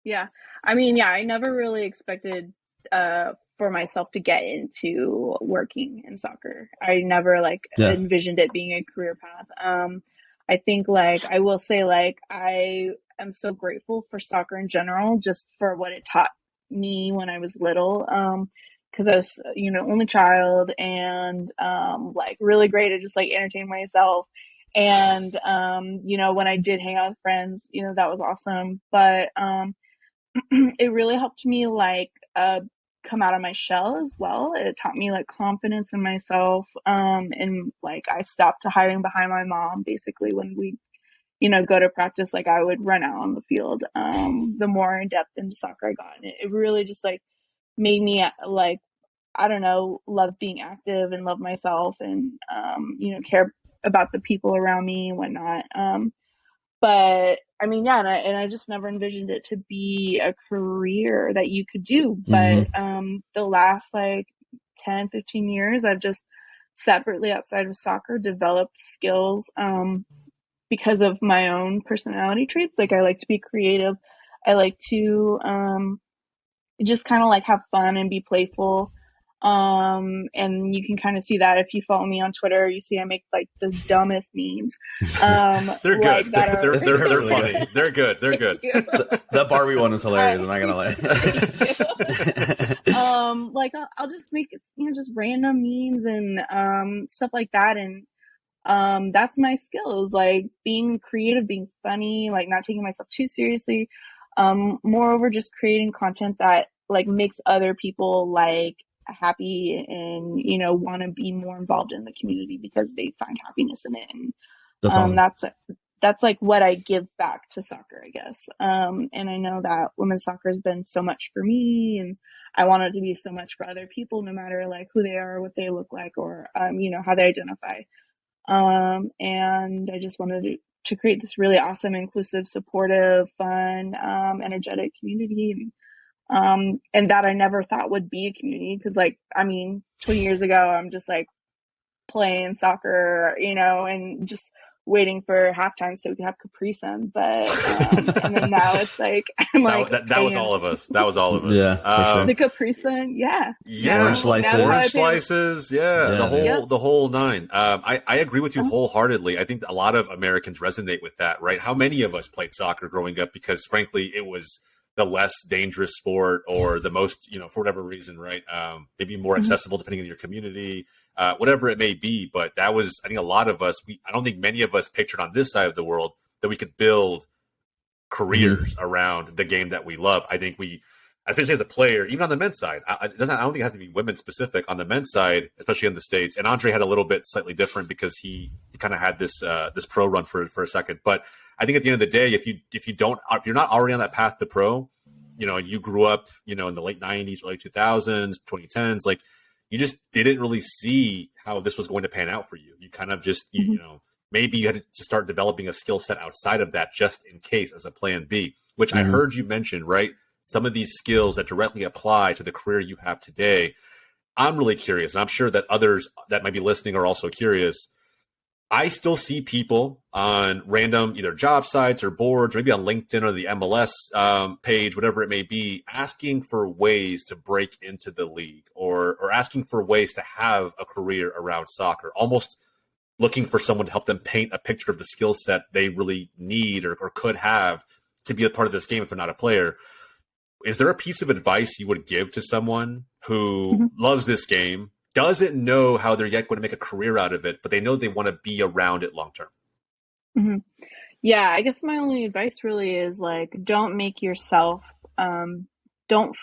Yeah. I mean, yeah, I never really expected for myself to get into working in soccer. I never like Yeah. envisioned it being a career path. I think like I will say like I am so grateful for soccer in general, just for what it taught me when I was little. Because I was, only child and like really great at just like entertaining myself. And when I did hang out with friends, that was awesome. But it really helped me like come out of my shell as well. It taught me like confidence in myself. And like I stopped hiding behind my mom basically when we, go to practice, like I would run out on the field. The more in depth into soccer I got, and it really just like made me like, I don't know, love being active and love myself and, care about the people around me and whatnot. But I mean, yeah, and I just never envisioned it to be a career that you could do. But Hmm. the last like 10, 15 years, I've just separately outside of soccer developed skills because of my own personality traits. Like I like to be creative. I like to just kind of like have fun and be playful. And you can kind of see that if you follow me on Twitter, you see I make like the dumbest memes, They're like good. that are They're really funny. good. They're good. They're thank good. you. That Barbie one is hilarious. I'm not gonna lie. Thank you. Like I'll just make just random memes and stuff like that, and that's my skills, like being creative, being funny, like not taking myself too seriously. Moreover, just creating content that like makes other people like happy and want to be more involved in the community because they find happiness in it. And That's awesome. that's like what I give back to soccer, I guess. And I know that women's soccer has been so much for me, and I want it to be so much for other people, no matter like who they are, what they look like, or how they identify. And I just wanted to create this really awesome, inclusive, supportive, fun, energetic community. And that I never thought would be a community because, like, I mean, 20 years ago, I'm just like playing soccer, and just waiting for halftime so we could have Capri Sun. But, and then now it's like, I'm like, That was all of us. That was all of us. Yeah, for sure. the Capri Sun, yeah. Yeah, Orange slices. Now orange I pay, slices. Yeah, Yeah, man. yep. the whole nine. I agree with you Uh-huh. wholeheartedly. I think a lot of Americans resonate with that, right? How many of us played soccer growing up because, frankly, it was the less dangerous sport or the most, for whatever reason, right? Maybe more Mhm. accessible depending on your community, whatever it may be. But that was, I think, a lot of us. I don't think many of us pictured on this side of the world that we could build careers around the game that we love. I think we, especially as a player, even on the men's side, I don't think it has to be women specific. On the men's side, especially in the States, and Andre had a little bit slightly different because he kind of had this this pro run for a second. But I think at the end of the day, if you're not already on that path to pro, you grew up, in the late '90s, early 2000s, 2010s, like you just didn't really see how this was going to pan out for you. You kind of just, Mhm. maybe you had to start developing a skill set outside of that just in case as a plan B, which I Mhm. heard you mention, right? Some of these skills that directly apply to the career you have today. I'm really curious, and I'm sure that others that might be listening are also curious. I still see people on random either job sites or boards, or maybe on LinkedIn or the MLS page, whatever it may be, asking for ways to break into the league or asking for ways to have a career around soccer, almost looking for someone to help them paint a picture of the skill set they really need or could have to be a part of this game if they're not a player. Is there a piece of advice you would give to someone who Mhm. loves this game, doesn't know how they're yet going to make a career out of it, but they know they want to be around it long term? Mhm. Yeah, I guess my only advice really is like don't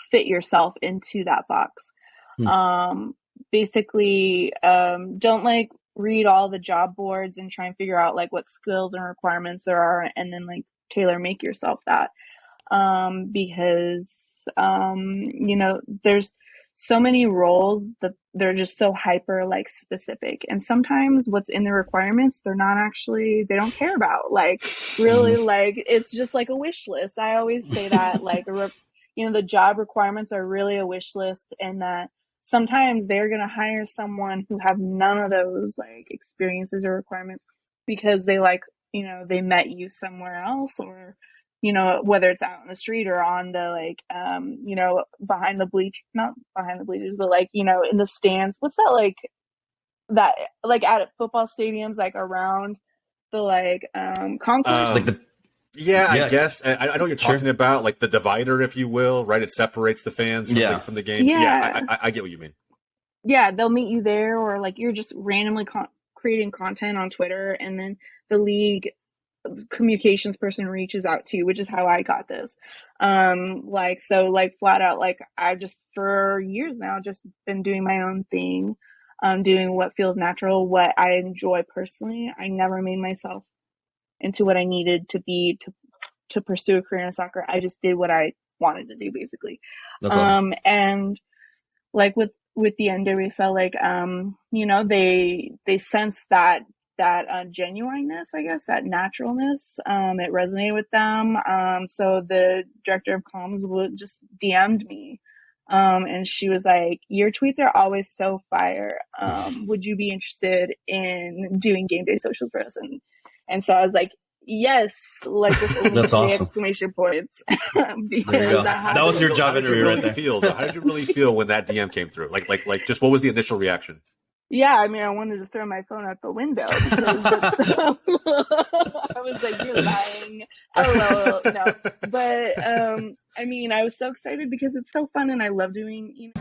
fit yourself into that box. Hmm. Um, basically, don't like read all the job boards and try and figure out like what skills and requirements there are and then like tailor make yourself that. Because there's so many roles that they're just so hyper like specific, and sometimes what's in the requirements they don't care about, like really, Mhm. like it's just like a wish list. I always say that like the job requirements are really a wish list, and that sometimes they're going to hire someone who has none of those like experiences or requirements because they like they met you somewhere else, or whether it's out in the street or on the behind the not behind the bleachers, but in the stands. What's that that at football stadiums, around the concourse? I guess I know what you're talking about, like the divider, if you will, right? It separates the fans from the game. I get what you mean. Yeah, they'll meet you there, or you're just randomly creating content on Twitter, and then the league communications person reaches out to you, which is how I got this. Flat out, I've just for years now just been doing my own thing, doing what feels natural, what I enjoy personally. I never made myself into what I needed to be to pursue a career in soccer. I just did what I wanted to do, basically. That's awesome. And with the NWSL, they sense that genuineness, I guess, that naturalness. It resonated with them. So the director of comms just DM'd me. And she was like, "Your tweets are always so fire. Would you be interested in doing game day socials for us?" And so I was like, yes, with that's awesome. Exclamation points. That was your job interview right there. How did you really feel when that DM came through? Just what was the initial reaction? Yeah, I mean, I wanted to throw my phone out the window because I was like, "You're lying." No, but I mean, I was so excited because it's so fun and I love doing.